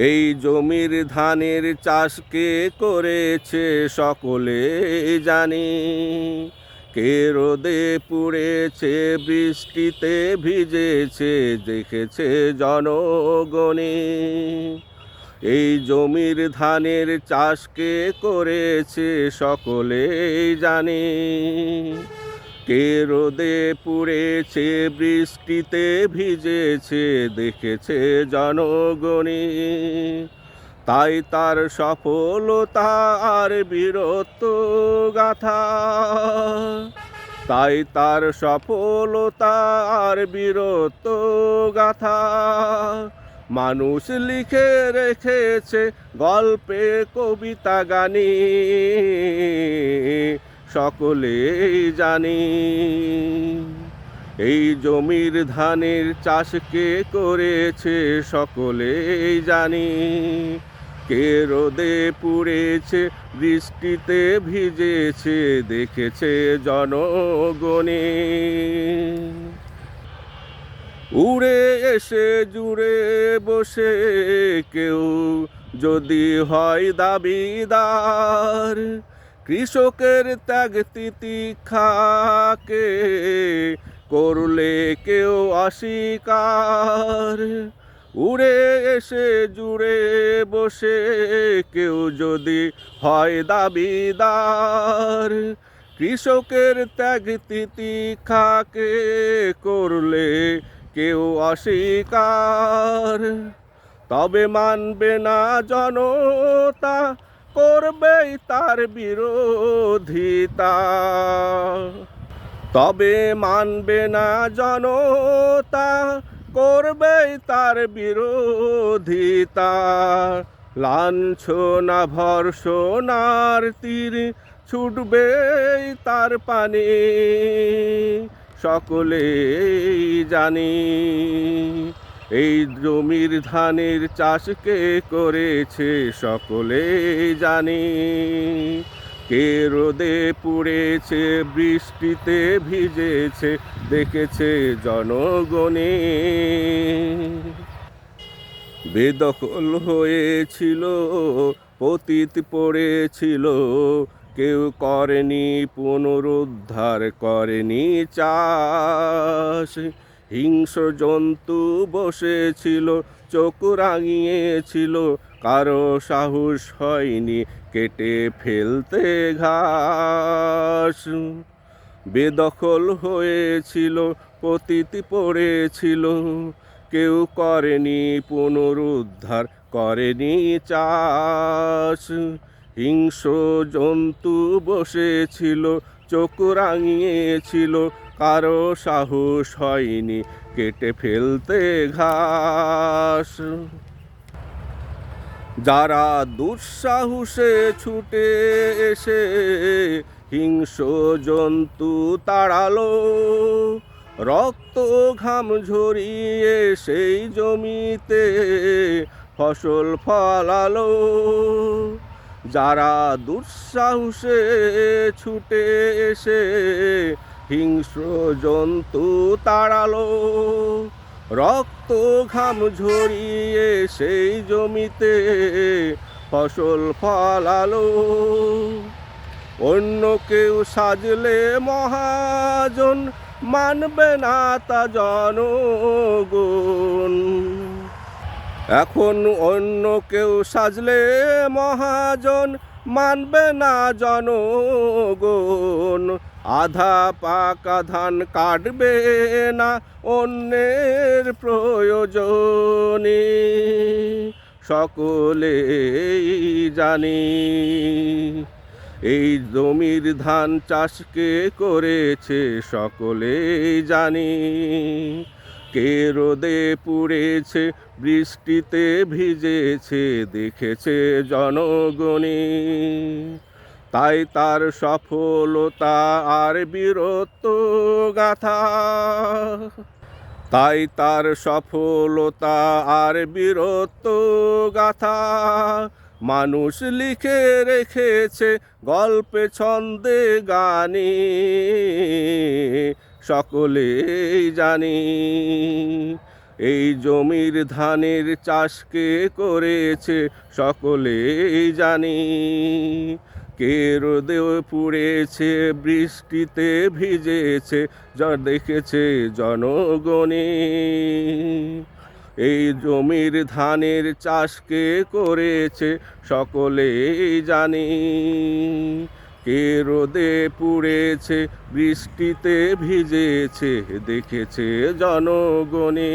এই জমির ধানের চাষ কে করেছে সকলে জানি। কে রোদে পুড়েছে বৃষ্টিতে ভিজেছে দেখেছে জনগণে। এই জমির ধানের চাষ কে করেছে সকলেই জানি। কে রোদে পুড়েছে বৃষ্টিতে ভিজেছে দেখেছে জনগণে। তাই তার সফলতা আর বীরত্ব গাথা, তাই তার সফলতা আর বীরত্ব গাথা মানুষ লিখে রেখেছে গল্পে কবিতা গানে, সকলেই জানি। এই জমির ধানের চাষ কে করেছে সকলেই জানি। কে রোদে পুড়েছে বৃষ্টিতে ভিজেছে দেখেছে জনগণে। উড়ে এসে জুড়ে বসে কেউ যদি হয় দাবিদার, কৃষকের ত্যাগ তিতিক্ষাকে করলে কেউ অস্বীকার। উড়ে এসে জুড়ে বসে কেউ যদি হয় দাবিদার, কৃষকের ত্যাগ তিতিক্ষাকে করলে কেউ অস্বীকার। তবে মানবে না জনতা, করবেই তার বিরোধিতা। তবে মানবে না জনতা, করবেই তার বিরোধিতা। লাঞ্ছনা ভর্ষণার তীর ছুটবেই তার পানে, সকলেই জানি। এই জমির ধানের চাষ কে করেছে সকলেই জানি। কে রোদে পুড়েছে বৃষ্টিতে ভিজেছে দেখেছে জনগণে। বেদখল হয়েছিল, পতিত পড়েছিল, কেউ করেনি পুনরুদ্ধার, করেনি চাষ। হিংস্র জন্তু বসেছিল, চোখ রাঙিয়েছিল, কারো সাহস হয়নি কেটে ফেলতে ঘাস। বেদখল হয়েছিল, পতিত পড়েছিল, কেউ করেনি পুনরুদ্ধার, করেনি চাষ। হিংস্র জন্তু বসেছিল, চোখ রাঙিয়েছিল, কারো সাহস হয়নি কেটে ফেলতে ঘাস। যারা দুঃসাহসে ছুটে এসে হিংস্র জন্তু তাড়ালো, রক্ত ঘাম ঝরিয়ে সেই জমিতে ফসল ফলালো। যারা দুঃসাহসে ছুটে এসে হিংস্র জন্তু তাড়ালো, রক্ত ঘাম ঝরিয়ে সেই জমিতে ফসল ফলালো। অন্য কেউ সাজলে মহাজন, মানবে না তা জনগণ। এখন অন্য কেউ সাজলে মহাজন, মানবে না জনগণ। আধা পাকা ধান কাটবে না অন্যের প্রয়োজনে, সকলেই জানি। এই জমির ধান চাষ কে করেছে সকলেই জানি। কে রোদে পুড়েছে বৃষ্টিতে ভিজেছে দেখেছে জনগণে। তাই তার সফলতা আর বীরত্ব গাথা, তাই তার সফলতা আর বীরত্ব গাথা মানুষ লিখে রেখেছে গল্পে ছন্দে গানে, সকলেই জানি। এই জমির ধানের চাষ কে করেছে সকলেই জানি। কে রোদে পুড়েছে বৃষ্টিতে ভিজেছে দেখেছে জনগণে। এই জমির ধানের চাষ কে করেছে সকলেই জানি। কে রোদে পুড়েছে বৃষ্টিতে ভিজেছে দেখেছে জনগণে।